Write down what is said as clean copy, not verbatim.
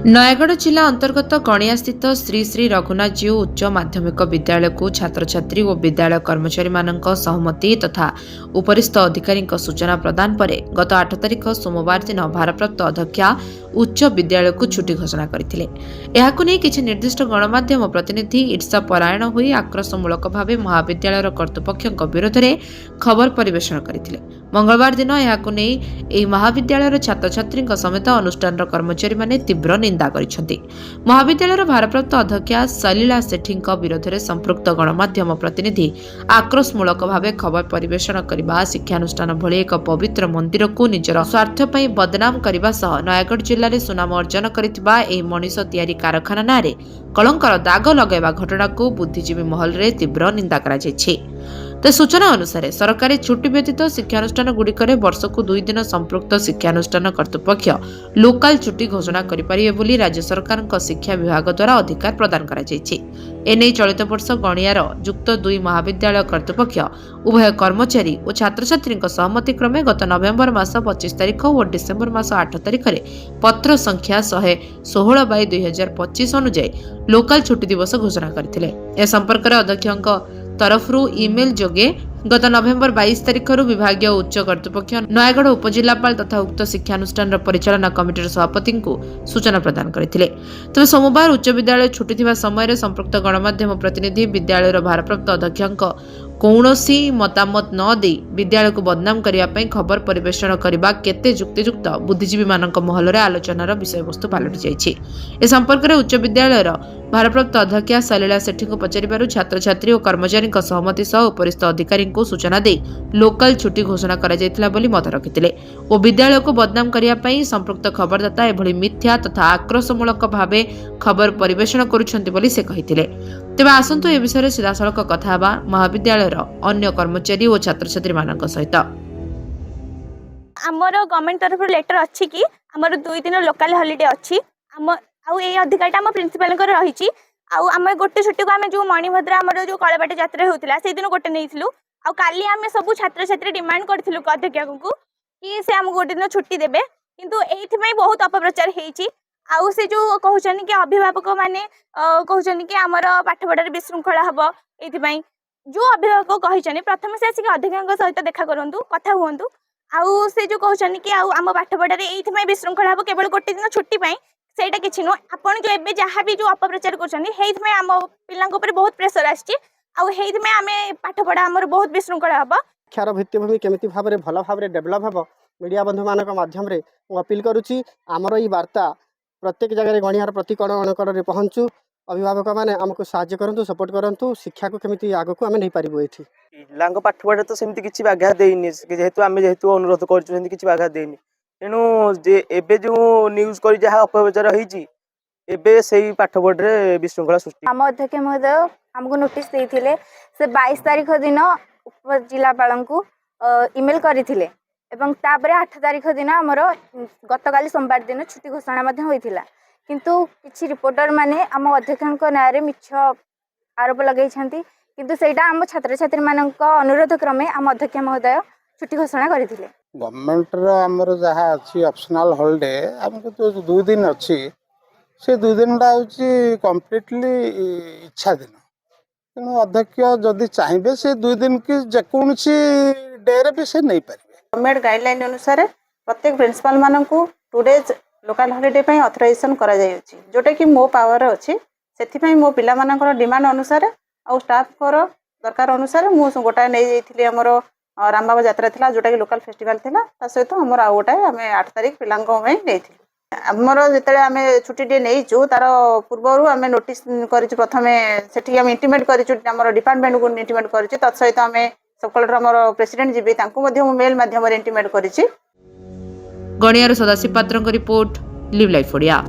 नयागढ़ जिला अंतर्गत गणिया स्थित श्री श्री रघुनाथजीउ उच्च माध्यमिक विद्यालय को छात्र छात्री और विद्यालय कर्मचारी मानक सहमति तथा उपरिस्थ अधिकारी सूचना प्रदान पर गत 8 तारिख सोमवार दिन भारप्राप्त अध्यक्षा उच्च विद्यालय को छुट्टी घोषणा करथिले। एहाकु नै किछि निर्दिष्ट गणमाध्यम प्रतिनिधि ईर्षा परायण होई आक्रोशमूलक भावे महाविद्यालय कर्तृपक्षक विरोध में खबर परिवेषण करथिले। मंगलवार दिन एहाकु नै एही महाविद्यालय छात्र छात्री समेत अनुष्ठान कर्मचारी माने तीव्र निंदा करिसेंति। महाविद्यालय भारप्राप्त अध्यक्षा सलीला सेठी विरोध में संपृक्त गणमाध्यम प्रतिनिधि आक्रोशमूलक भावे खबर परिवेषण करने शिक्षानुष्ठान भली एक पवित्र मंदिर को निजर स्वार्थ पई बदनाम करने सह नयागढ़ जिले में सुनाम अर्जन करिथिबा एही मनीष तैयारी कारखाना नारे कलंकर दाग लगैबा घटना को बुद्धिजीवी महल रे तीव्र निंदा करा जायछि। तो सूचना अनुसार सरकारी छुट्टी व्यतीत शिक्षानुष्ठान गुड़िक वर्ष को 2 दिन संपृक्त शिक्षानुष्ठान कर्तृपक्ष लोकाल छुट्टी घोषणा करें राज्य सरकार शिक्षा विभाग द्वारा अधिकार प्रदान कर चलित वर्ष गणियार युक्त 2 महाविद्यालय कर्तृपक्ष उभय कर्मचारी और छात्र छात्री सहमति क्रमे गत नवेम्बर मास 25 तारिख और डिसेम्बर मास 8 तारिख में पत्र संख्या 116/2025 अनुଯାयी लोकाल छुट्टी दिवस घोषणा करथिले। ए संपर्क में अध्यक्ष तरफरु ईमेल जोगे गत नवेम्बर 22 तारिख विभागीय उच्च कर्तृपक्ष नयागढ़ उपजिलापाल तथा उक्त शिक्षानुष्ठान परिचालना कमिटीर सभापति को सूचना प्रदान करथिले। तबे सोमवार उच्च विद्यालय छुट्टी थिबा समय संपृक्त गणमाध्यम प्रतिनिधि विद्यालय भारप्राप्त अध्यक्ष कौनसी मतामत न दे विद्यालय को बदनाम करने खबर परिवेषण करने केते युक्तियुक्त बुद्धिजीवी मानक महल में आलोचनार विषय वस्तु पलटि जाइछि। ए संपर्क में उच्च विद्यालय भारप्राप्त अध्यक्षा सलीला सेठी को पचारिबारु छात्र छात्री और कर्मचारी सहमति सह उपरिस्थ अधिकारी को सूचना दे लोकल छुट्टी घोषणा करा जायतिला बोली मत रखिथिले और विद्यालय को बदनाम करने संपृक्त खबरदाता एभली मिथ्या तथा आक्रोशमूलक भावे खबर परिवेषण करुछन्ति बोली से कहिथिले। तेबे आसंतु ए विषय सीधासलख कथा हेबा महाविद्यालय अन्य कर्मचारी और छात्र छात्री मानक सहित। आमर गवर्नमेंट तरफ लेटर अच्छी कि आमर 2 दिन लोकल हॉलिडे अच्छी आउ ए अधिकार आम प्रिंसिपल रही आम गोटे छुट्टी को आम जो मणिभद्रा आमर जो कलाबाटी यात्रा होता से दिन गोटे नहीं आउ काली आम सब छात्र छात्री डिमांड करूँ अध्यक्ष को कि से आम गोटे दिन छुट्टी देवे किंतु ये बहुत अपप्रचार होती आउ से जो कहते कि अभिभावक मैंने कहते कि आमर पाठपढ़ार विशृंखला हम ये जो अभिभावक कहते प्रथम से आसिक अध्यक्ष सहित देखा करूँ कथा हूँ आउ से जो कहते कि आम पाठपढ़ार ये विशृंखला हम केवल गोटे दिन छुट्टी सेटा किसी नुह आपड़ जो एवं जहाँ भी जो अपप्रचार करम पिला बहुत प्रेसर आसमें आम पाठपढ़ा आमर बहुत विशृंखला हम शिक्षार भित्तिभूमि केमी भाव में भल भाव में डेभलप हम मीडिया बंधु मान मध्यम अपील करुच्ची आमर ये वार्ता प्रत्येक जगह गणियार प्रति कण अणकड़ में पहुँचू अभिभावक मैंने आमको साहाय्य करूँ सपोर्ट करूँ शिक्षा को केमी आग को आम नहीं पारू ये पिला पाठपढ़ा तो सेमती किसी बाधा देनी जेहेतु आम जेहेतु अनुरोध कर किसी बाधा देनी तेणु एबे जो न्यूज कर जहाँ अपप्रचार होती से पाठपढ़े विशृंखला सृष्टि आम अध्यक्ष महोदय आमको नोटिस देते से 22 तारिख दिन उपजिलापाल को इमेल करते एवं तापर 8 तारिख दिन आमर गतकाली सोमवार दिन छुट्टी घोषणा होता किंतु किसी रिपोर्टर माने आम अध्यक्ष नारे मिछ आरोप लगे किंतु सेटा आम छात्र छात्री मानक अनुरोध क्रमे आम अध्यक्ष महोदय छुट्टी घोषणा करते गवर्नमेंट आमर जहाँ अच्छी ऑप्शनल हॉलिडे आमको तो 2 दिन अच्छी से 2 दिन हूँ कम्प्लीटली इच्छा दिन तेणु अध्यक्ष जदि चाहिए से 2 दिन की जेकोसी डे भी से नहीं पारे। गवर्नमेंट गाइडलाइन अनुसार प्रत्येक प्रिंसिपल मान को 2 डेज लोकल हॉलिडे ऑथराइजेशन करा जायछि जोटा कि मो पावर अच्छी से मो पिला मानकर डिमांड अनुसार आ स्टाफ दरकार अनुसार मुझे गोटाए नहीं जाइए आमर रामबाबा यात्रा था जोटा कि लोकल फेस्टिवल था सहित आमर आउ गोटाए आम 8 तारिख पिलांई आमर जो आम छुट्टी टे नहीं तार पूर्वर आम नोटिस कर प्रथम से इंटीमेट कर डिपार्टमेंट को इंटीमेट कर तत्सहित आम सब कलेक्टर आमर प्रेसिडेंट जी मेल माध्यम इंटीमेट कर। गणियार सदाशिव पात्र रिपोर्ट लिव लाइफ ओडिया।